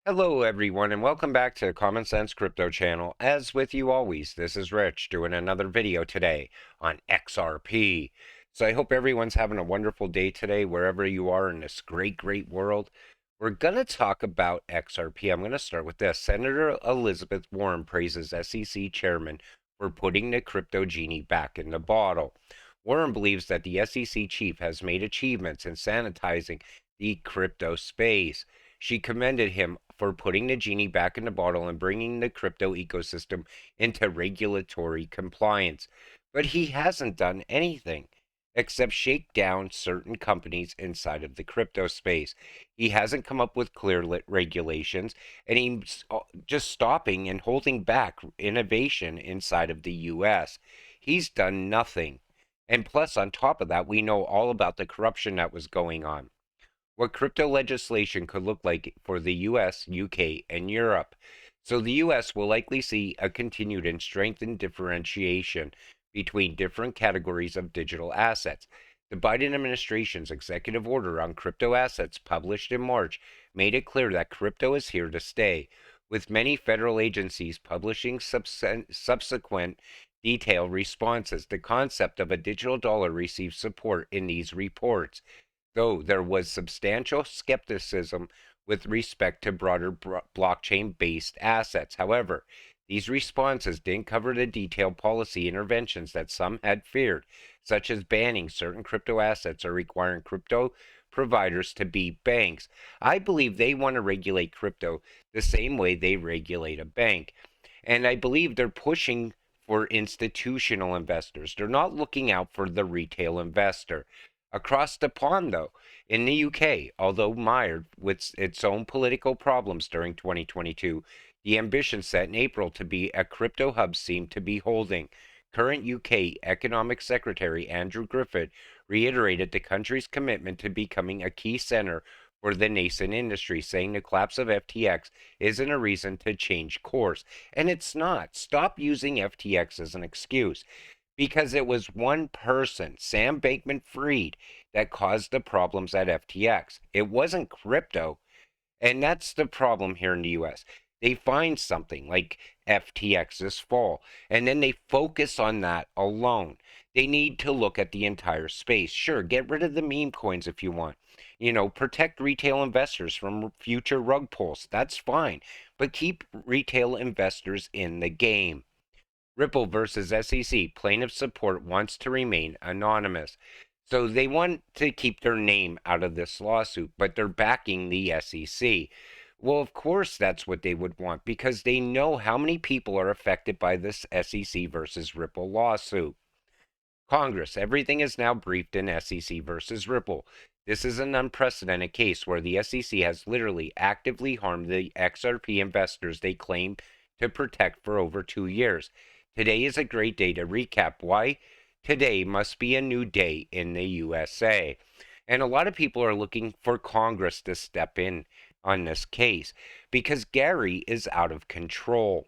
Hello, everyone, and welcome back to the Common Sense Crypto channel. As with you always, this is Rich doing another video today on XRP. So I hope everyone's having a wonderful day today, wherever you are in this great world. We're going to talk about XRP. I'm going to start with this. Senator Elizabeth Warren praises SEC chairman for putting the crypto genie back in the bottle. Warren believes that the SEC chief has made achievements in sanitizing the crypto space. She commended him for putting the genie back in the bottle and bringing the crypto ecosystem into regulatory compliance. But he hasn't done anything except shake down certain companies inside of the crypto space. He hasn't come up with clear regulations, and he's just stopping and holding back innovation inside of the US. He's done nothing. And plus, on top of that, we know all about the corruption that was going on, what crypto legislation could look like for the US, UK, and Europe. So the US will likely see a continued and strengthened differentiation between different categories of digital assets. The Biden administration's executive order on crypto assets, published in March, made it clear that crypto is here to stay, with many federal agencies publishing subsequent detailed responses. The concept of a digital dollar received support in these reports, though there was substantial skepticism with respect to broader blockchain based assets. However, these responses didn't cover the detailed policy interventions that some had feared, such as banning certain crypto assets or requiring crypto providers to be banks. I believe they want to regulate crypto the same way they regulate a bank. And I believe they're pushing for institutional investors. They're not looking out for the retail investor. Across the pond, though, in the UK, although mired with its own political problems during 2022, the ambition set in April to be a crypto hub seemed to be holding. Current UK Economic Secretary Andrew Griffith reiterated the country's commitment to becoming a key center for the nascent industry, saying the collapse of FTX isn't a reason to change course. And it's not. Stop using FTX as an excuse, because it was one person, Sam Bankman Fried, that caused the problems at FTX. It wasn't crypto. And that's the problem here in the US. They find something like FTX this fall, and then they focus on that alone. They need to look at the entire space. Sure, get rid of the meme coins if you want. Protect retail investors from future rug pulls. That's fine. But keep retail investors in the game. Ripple versus SEC. Plaintiff support wants to remain anonymous. So they want to keep their name out of this lawsuit, but they're backing the SEC. Well, of course, that's what they would want, because they know how many people are affected by this SEC versus Ripple lawsuit. Congress, everything is now briefed in SEC versus Ripple. This is an unprecedented case where the SEC has literally actively harmed the XRP investors they claim to protect for over 2 years. Today is a great day to recap why today must be a new day in the USA. And a lot of people are looking for Congress to step in on this case because Gary is out of control.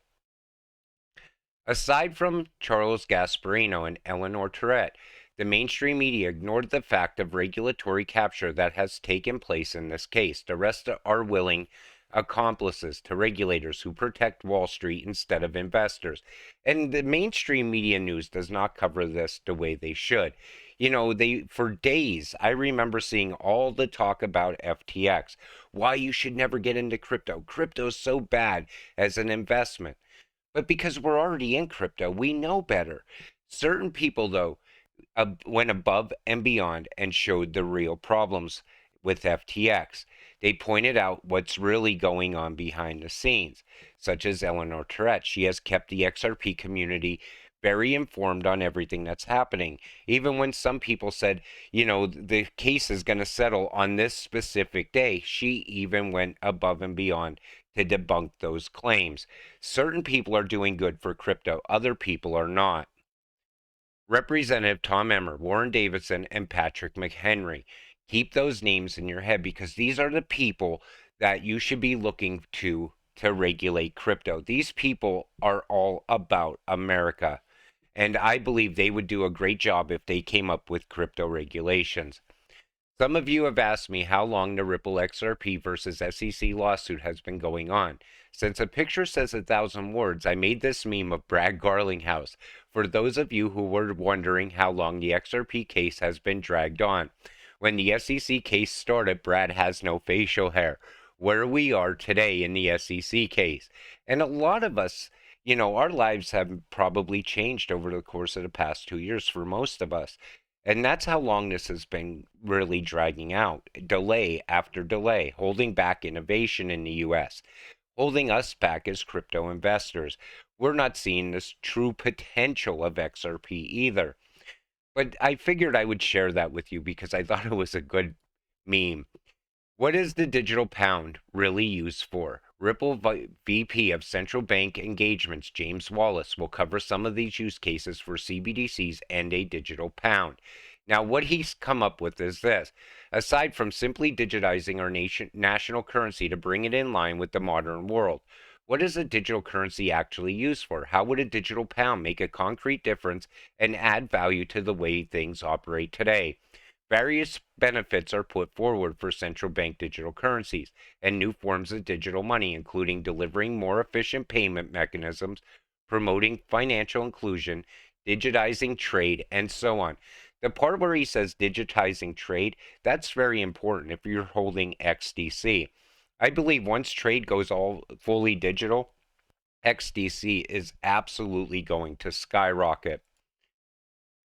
Aside from Charles Gasparino and Eleanor Tourette, the mainstream media ignored the fact of regulatory capture that has taken place in this case. The rest are willing accomplices to regulators who protect Wall Street instead of investors. And the mainstream media news does not cover this the way they should. For days, I remember seeing all the talk about FTX, why you should never get into crypto. Crypto's so bad as an investment. But because we're already in crypto, we know better. Certain people, though, went above and beyond and showed the real problems with FTX. They pointed out what's really going on behind the scenes, such as Eleanor Tourette. She has kept the XRP community very informed on everything that's happening. Even when some people said, the case is going to settle on this specific day, she even went above and beyond to debunk those claims. Certain people are doing good for crypto, other people are not. Representative Tom Emmer, Warren Davidson, and Patrick McHenry. Keep those names in your head, because these are the people that you should be looking to regulate crypto. These people are all about America. And I believe they would do a great job if they came up with crypto regulations. Some of you have asked me how long the Ripple XRP versus SEC lawsuit has been going on. Since a picture says 1,000 words, I made this meme of Brad Garlinghouse for those of you who were wondering how long the XRP case has been dragged on. When the SEC case started, Brad has no facial hair. Where we are today in the SEC case. And a lot of us, our lives have probably changed over the course of the past 2 years for most of us. And that's how long this has been really dragging out, delay after delay, holding back innovation in the US, holding us back as crypto investors. We're not seeing this true potential of XRP either. But I figured I would share that with you because I thought it was a good meme. What is the digital pound really used for? Ripple VP of Central Bank Engagements, James Wallace, will cover some of these use cases for CBDCs and a digital pound. Now, what he's come up with is this. Aside from simply digitizing our national currency to bring it in line with the modern world, what is a digital currency actually used for? How would a digital pound make a concrete difference and add value to the way things operate today? Various benefits are put forward for central bank digital currencies and new forms of digital money, including delivering more efficient payment mechanisms, promoting financial inclusion, digitizing trade, and so on. The part where he says digitizing trade, that's very important if you're holding XDC. I believe once trade goes all fully digital, XDC is absolutely going to skyrocket.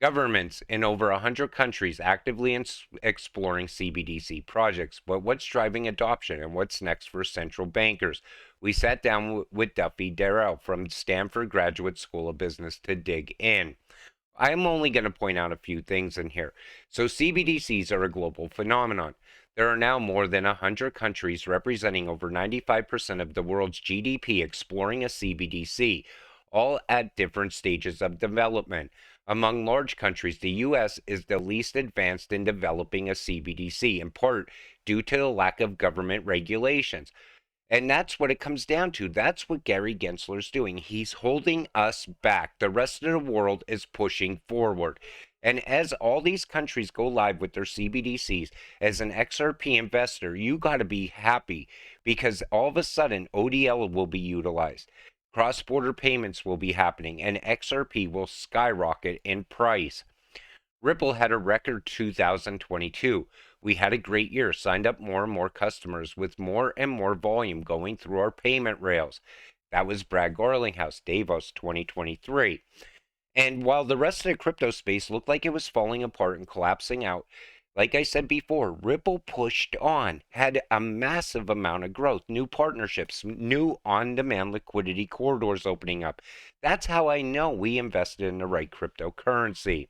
Governments in over 100 countries actively exploring CBDC projects. But what's driving adoption and what's next for central bankers? We sat down with Duffy Darrell from Stanford Graduate School of Business to dig in. I'm only going to point out a few things in here. So, CBDCs are a global phenomenon. There are now more than 100 countries representing over 95% of the world's GDP exploring a CBDC, all at different stages of development. Among large countries, the US is the least advanced in developing a CBDC, in part due to the lack of government regulations. And that's what it comes down to. That's what Gary Gensler's doing. He's holding us back. The rest of the world is pushing forward. And as all these countries go live with their CBDCs, as an XRP investor, you got to be happy because all of a sudden ODL will be utilized. Cross border payments will be happening, and XRP will skyrocket in price. Ripple had a record 2022. We had a great year, signed up more and more customers with more and more volume going through our payment rails. That was Brad Garlinghouse, Davos 2023. And while the rest of the crypto space looked like it was falling apart and collapsing out, like I said before, Ripple pushed on, had a massive amount of growth, new partnerships, new on demand liquidity corridors opening up. That's how I know we invested in the right cryptocurrency.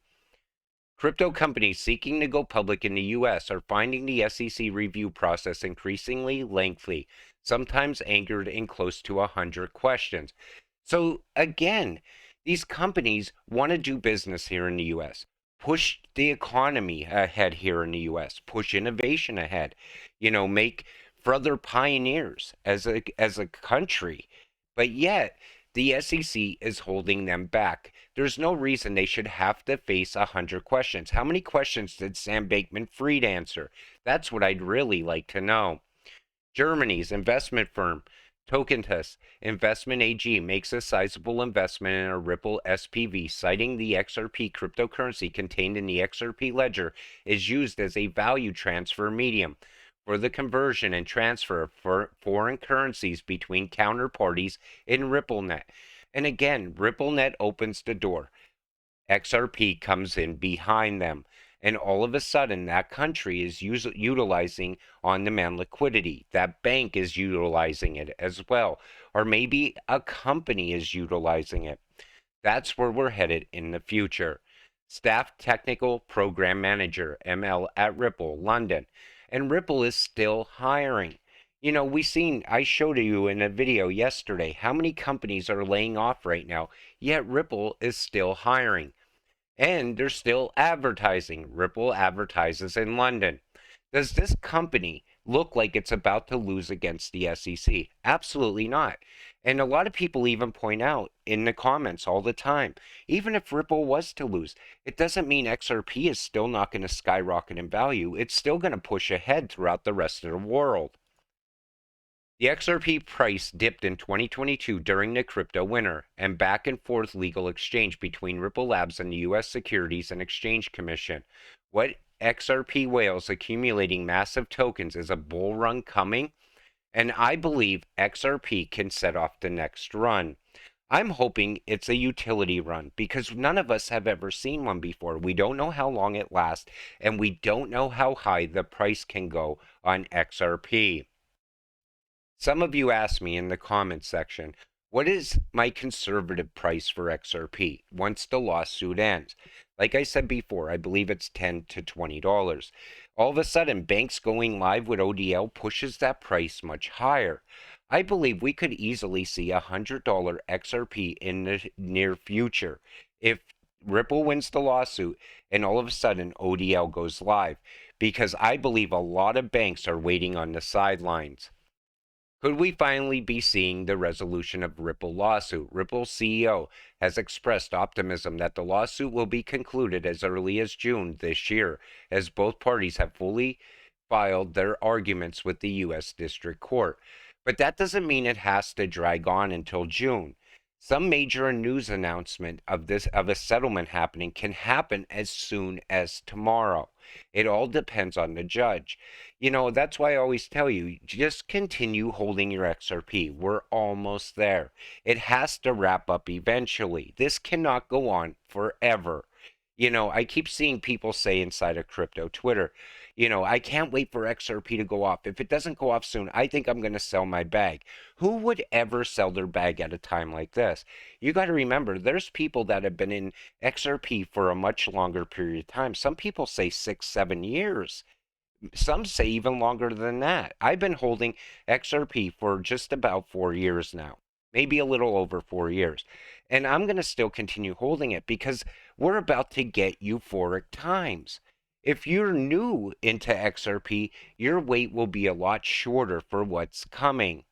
Crypto companies seeking to go public in the US are finding the SEC review process increasingly lengthy, sometimes anchored in close to 100 questions. So, again, these companies want to do business here in the US, push the economy ahead here in the US, push innovation ahead, make further pioneers as a country. But yet, the SEC is holding them back. There's no reason they should have to face 100 questions. How many questions did Sam Bankman-Fried answer? That's what I'd really like to know. Germany's investment firm, Tokentus Investment AG, makes a sizable investment in a Ripple SPV, citing the XRP cryptocurrency contained in the XRP ledger is used as a value transfer medium for the conversion and transfer of foreign currencies between counterparties in RippleNet. And again, RippleNet opens the door. XRP comes in behind them. And all of a sudden, that country is utilizing on demand liquidity. That bank is utilizing it as well. Or maybe a company is utilizing it. That's where we're headed in the future. Staff Technical Program Manager, ML at Ripple, London. And Ripple is still hiring. I showed you in a video yesterday how many companies are laying off right now, yet Ripple is still hiring. And they're still advertising. Ripple advertises in London. Does this company look like it's about to lose against the SEC. Absolutely not. And a lot of people even point out in the comments all the time, even if Ripple was to lose, it doesn't mean XRP is still not going to skyrocket in value. It's still going to push ahead throughout the rest of the world. The XRP price dipped in 2022 during the crypto winter and back and forth legal exchange between Ripple Labs and the U.S. Securities and Exchange Commission. What XRP whales accumulating massive tokens is a bull run coming? And I believe XRP can set off the next run. I'm hoping it's a utility run because none of us have ever seen one before. We don't know how long it lasts, and we don't know how high the price can go on XRP. Some of you asked me in the comments section, what is my conservative price for XRP once the lawsuit ends? Like I said before, I believe it's $10 to $20. All of a sudden, banks going live with ODL pushes that price much higher. I believe we could easily see a $100 XRP in the near future if Ripple wins the lawsuit and all of a sudden ODL goes live, because I believe a lot of banks are waiting on the sidelines. Could we finally be seeing the resolution of Ripple lawsuit? Ripple's CEO has expressed optimism that the lawsuit will be concluded as early as June this year, as both parties have fully filed their arguments with the U.S. District Court. But that doesn't mean it has to drag on until June. Some major news announcement of a settlement happening can happen as soon as tomorrow. It all depends on the judge. That's why I always tell you, just continue holding your XRP. We're almost there. It has to wrap up eventually. This cannot go on forever. I keep seeing people say inside of crypto Twitter, I can't wait for XRP to go off. If it doesn't go off soon, I think I'm going to sell my bag. Who would ever sell their bag at a time like this? You got to remember, there's people that have been in XRP for a much longer period of time. Some people say 6, 7 years. Some say even longer than that. I've been holding XRP for just about 4 years now, maybe a little over 4 years. And I'm going to still continue holding it because we're about to get euphoric times. If you're new into XRP, your wait will be a lot shorter for what's coming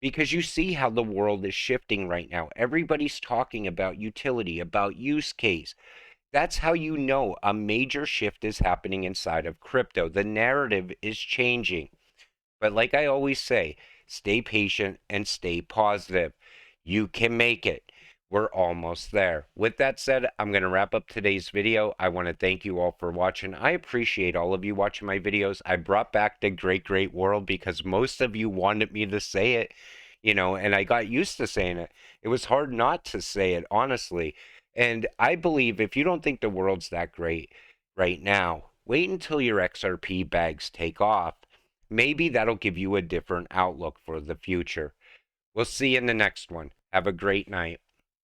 because you see how the world is shifting right now. Everybody's talking about utility, about use case. That's how you know a major shift is happening inside of crypto. The narrative is changing. But like I always say, stay patient and stay positive. You can make it. We're almost there. With that said, I'm going to wrap up today's video. I want to thank you all for watching. I appreciate all of you watching my videos. I brought back the great world because most of you wanted me to say it, and I got used to saying it. It was hard not to say it, honestly. And I believe if you don't think the world's that great right now, wait until your XRP bags take off. Maybe that'll give you a different outlook for the future. We'll see you in the next one. Have a great night.